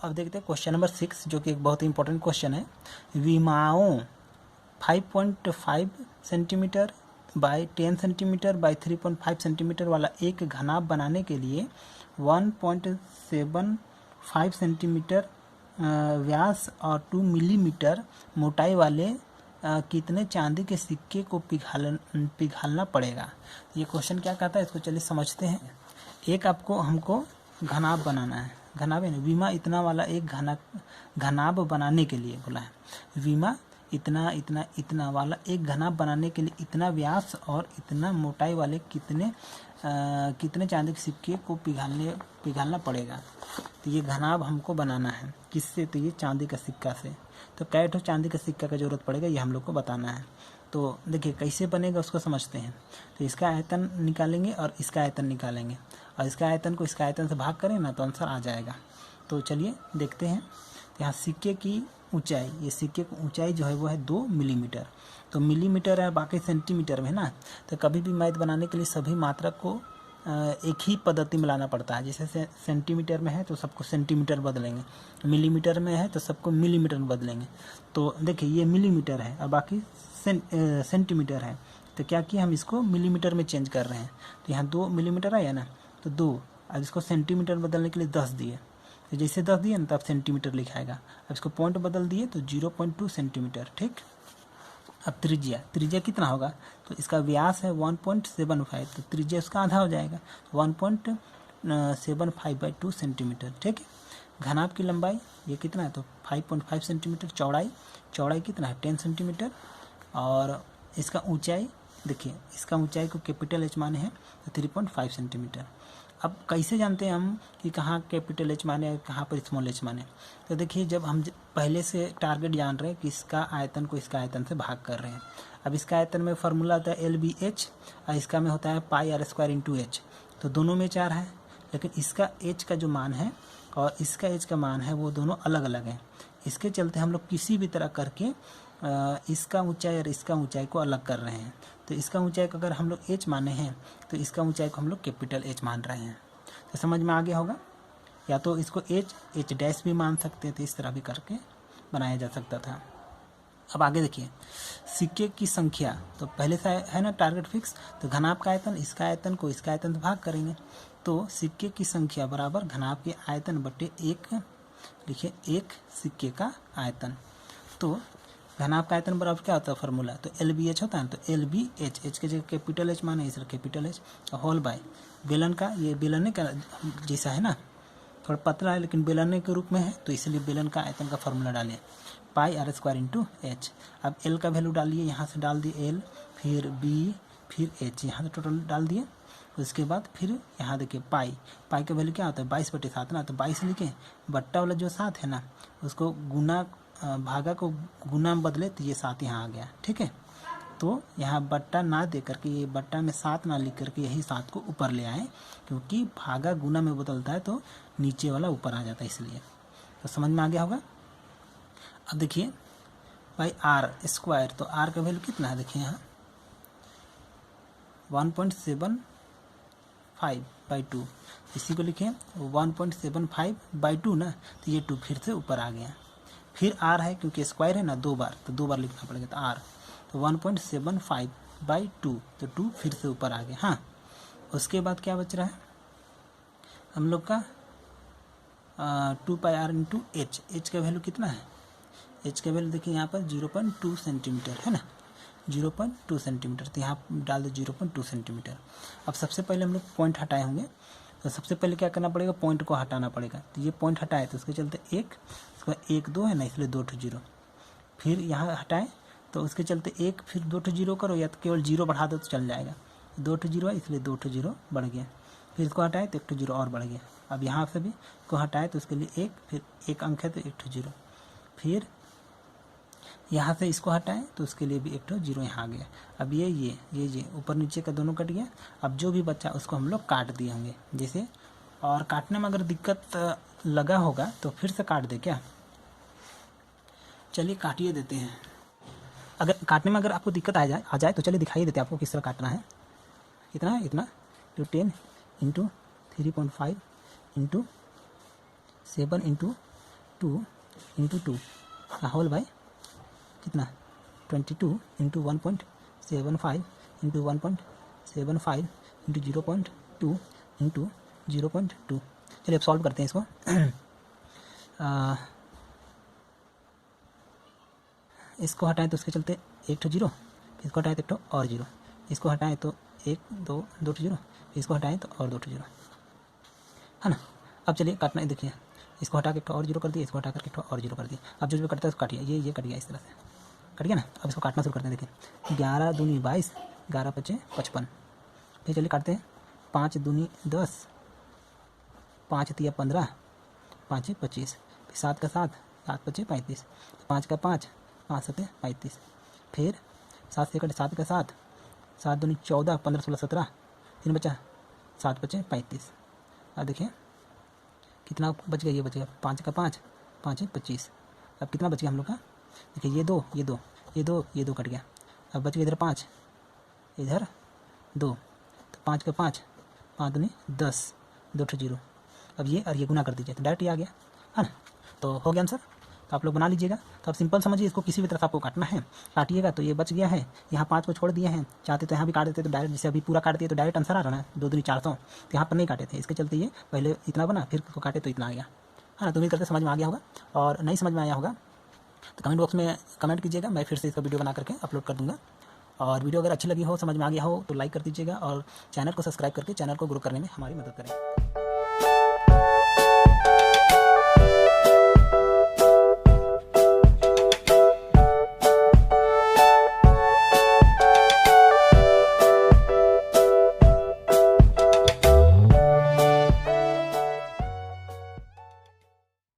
अब देखते हैं क्वेश्चन नंबर 6 जो कि एक बहुत ही इंपॉर्टेंट क्वेश्चन है। विमाओं 5.5 centimetre by 10 centimetre by 3.5 centimetre वाला एक घनाभ बनाने के लिए 1.75 सेंटीमीटर व्यास और 2 मिलीमीटर मोटाई वाले कितने चांदी के सिक्के को पिघालना पड़ेगा। ये क्वेश्चन क्या कहता है, इसको चलिए समझते हैं। एक आपको हमको घनाभ बनाना है, घनाभ है ना, विमा इतना वाला एक घनाभ बनाने के लिए बोला है। विमा इतना इतना इतना वाला एक घनाभ बनाने के लिए इतना व्यास और इतना मोटाई वाले कितने चांदी के सिक्के को पिघालना पड़ेगा। तो ये घनाभ हमको बनाना है किससे, तो ये चांदी का सिक्का से। तो कै ठो चांदी का सिक्का का जरूरत पड़ेगा ये हम लोग को बताना है। तो देखिए कैसे बनेगा उसको समझते हैं। तो इसका आयतन निकालेंगे और इसका आयतन निकालेंगे और इसका आयतन को इसका आयतन से भाग करें ना तो आंसर आ जाएगा। तो चलिए देखते हैं। तो यहाँ सिक्के की ऊंचाई, ये सिक्के की ऊंचाई जो है वो है 2 मिलीमीटर। तो मिलीमीटर है, बाकी सेंटीमीटर में है ना। तो कभी भी मैथ बनाने के लिए सभी मात्रक को एक ही पद्धति में लाना पड़ता है। जैसे सेंटीमीटर में है तो सबको सेंटीमीटर बदलेंगे, मिलीमीटर में है तो सबको मिलीमीटर में बदलेंगे। तो देखिए ये मिलीमीटर है और बाकी सेंटीमीटर है। तो क्या किया, हम इसको मिलीमीटर में चेंज कर रहे हैं। तो यहाँ 2 मिलीमीटर आया ना, तो 2, अब इसको सेंटीमीटर बदलने के लिए 10 दिए। तो जैसे 10 दिए ना तब सेंटीमीटर लिखाएगा। अब इसको पॉइंट बदल दिए तो 0.2 सेंटीमीटर। ठीक, अब त्रिज्या कितना होगा, तो इसका व्यास है 1.75, तो त्रिज्या उसका आधा हो जाएगा 1.75/2 सेंटीमीटर। ठीक है, घनाभ की लंबाई ये कितना है, तो 5.5 सेंटीमीटर। चौड़ाई कितना है, 10 सेंटीमीटर। और इसका ऊंचाई देखिए, इसका ऊंचाई को कैपिटल एच माने हैं तो 3.5 सेंटीमीटर। अब कैसे जानते हैं हम कि कहाँ कैपिटल एच माने और कहाँ पर स्मॉल एच माने। तो देखिए जब हम पहले से टारगेट जान रहे हैं कि इसका आयतन को इसका आयतन से भाग कर रहे हैं। अब इसका आयतन में फार्मूला होता है LBH और इसका में होता है πr²/h। तो दोनों में 4 है, लेकिन इसका h का जो मान है और इसका h का मान है वो दोनों अलग अलग हैं। इसके चलते हम लोग किसी भी तरह करके इसका ऊंचाई और इसका ऊंचाई को अलग कर रहे हैं। तो इसका ऊंचाई को अगर हम लोग h माने हैं तो इसका ऊंचाई को हम लोग कैपिटल H मान रहे हैं। तो समझ में आ गया होगा। या तो इसको h डैश भी मान सकते थे, इस तरह भी करके बनाया जा सकता था। अब आगे देखिए, सिक्के की संख्या, तो पहले से है ना टारगेट फिक्स। तो घनाभ का आयतन, इसका आयतन को इसका आयतन से भाग करेंगे। तो सिक्के की संख्या बराबर घनाभ के आयतन बटे 1, लिखिए 1 सिक्के का आयतन। तो घनाभ का आयतन बराबर क्या होता है फार्मूला, तो LBH होता है। तो LBH, H के जगह कैपिटल H माने, इस कैपिटल H होल बाय बेलन का, ये बेलने का जैसा है ना, थोड़ा पतला है लेकिन बेलने के रूप में है, तो इसलिए बेलन का आयतन का फार्मूला डालिए πr²/h। अब L का वैल्यू डालिए, यहाँ से डाल दिए L, फिर B, फिर H, यहाँ से टोटल डाल दिए। उसके बाद फिर यहाँ देखिए पाई का वैल्यू क्या होता है 22/7 ना। तो 22 लिखे, बट्टा वाला जो 7 है ना उसको गुना भागा को गुना में बदले तो ये 7 यहाँ आ गया। ठीक है, तो यहाँ बट्टा ना दे करके, ये बट्टा में 7 ना लिख करके यही 7 को ऊपर ले आए, क्योंकि भागा गुना में बदलता है तो नीचे वाला ऊपर आ जाता है, इसलिए। तो समझ में आ गया होगा। अब देखिए भाई r², तो r का वैल्यू कितना है, देखिए यहाँ 1.75/2, इसी को लिखें 1.75/2 ना, तो ये 2 फिर से ऊपर आ गया। फिर r है क्योंकि स्क्वायर है ना, 2 बार, तो 2 बार लिखना पड़ेगा। तो r, तो 1.75/2, तो 2 फिर से ऊपर आ गया। हाँ, उसके बाद क्या बच रहा है हम लोग का 2πr/h। h का वैल्यू कितना है, h का वैल्यू देखिए यहाँ पर 0.2 सेंटीमीटर है ना, 0.2 सेंटीमीटर। तो यहाँ डाल दो 0.2 सेंटीमीटर। अब सबसे पहले हम लोग पॉइंट हटाए होंगे, तो सबसे पहले क्या करना पड़ेगा, पॉइंट को हटाना पड़ेगा। तो ये पॉइंट हटाए तो उसके चलते 1, इसका 1 2 है ना, इसलिए 2 0। फिर यहाँ हटाए तो उसके चलते 1, फिर 2 0 करो, या तो केवल 0 बढ़ा दो तो चल जाएगा। 2 0 है इसलिए 2 0 बढ़ गया। फिर इसको हटाए तो 1 0 और बढ़ गया। अब यहाँ से भी को हटाए तो उसके लिए 1, फिर 1 अंक है तो 1 0। फिर यहाँ से इसको हटाएं तो उसके लिए भी 1 0 यहाँ आ गया। अब ये ऊपर नीचे का दोनों कट गया। अब जो भी बच्चा उसको हम लोग काट दिए होंगे जैसे, और काटने में अगर दिक्कत लगा होगा तो फिर से काट दे क्या, चलिए काटिए देते हैं। अगर काटने में अगर आपको दिक्कत आ जाए तो चलिए दिखाई देते हैं आपको किस तरह काटना है। इतना है, इतना तो 10 × 3.5 × 7 × 2 इंटू 2 का होल बाय कितना 22 इंटू 1.75 इंटू 1.75 इंटू 0.2 इंटू 0.2। चलिए अब सॉल्व करते हैं इसको। इसको हटाएं तो उसके चलते एक ठो जीरो, इसको हटाएं तो एक ठो और जीरो, इसको हटाएं तो एक दो ठो जीरो, इसको हटाएं तो और 2 ठो जीरो, है ना। अब चलिए काटना है, देखिए इसको हटा के एक ठो और जीरो कर दिया, इसको हटा करके एक ठो और जीरो कर दिया। अब जो कटता है उसको काटिए, ये कट गया, इस तरह से कट गया ना। अब इसको काटना शुरू करते हैं। देखिए 11 दूनी 22, 11 पचे 55। फिर चलिए काटते हैं 5 दूनी 10, 5 तिया 15, 5 25, फिर 7 का 7, 7 पचे 35, 5 का 5, 5 सते 35, फिर 7 से कटे 7 का 7, 7 दूनी 14, 15 16 17, फिर बचा 7 पचे 35। अब देखिए कितना बच गया, ये बच गया 5 का 5, 5 25। अब कितना बच गया हम लोग का, देखिए ये दो ये दो कट गया। अब बच गया इधर 5, इधर 2, तो 5 का 5, 5 दूनी 10, 2 ठो जीरो। अब ये और ये गुना कर दीजिए तो डायरेक्ट ये आ गया, है ना। तो हो गया आंसर। तो आप लोग बना लीजिएगा। तो आप सिंपल समझिए, इसको किसी भी तरह से आपको काटना है, काटिएगा तो ये बच गया है। यहाँ 5 को छोड़ दिए हैं, चाहते तो यहाँ भी काट देते तो डायरेक्ट, जैसे अभी पूरा काट दिए तो डायरेक्ट आंसर आ रहा है 2 दूनी 400। तो यहाँ पर नहीं काटे थे, इसके चलते ये पहले इतना बना, फिर इसको काटे तो इतना आ गया, है ना। तो उम्मीद करते समझ में आ गया होगा, और नहीं समझ में आया होगा तो कमेंट बॉक्स में कमेंट कीजिएगा, मैं फिर से इसका वीडियो बना करके अपलोड कर दूँगा। और वीडियो अगर अच्छी लगी हो, समझ में आ गया हो तो लाइक कर दीजिएगा, और चैनल को सब्सक्राइब करके चैनल को ग्रो करने में हमारी मदद करें।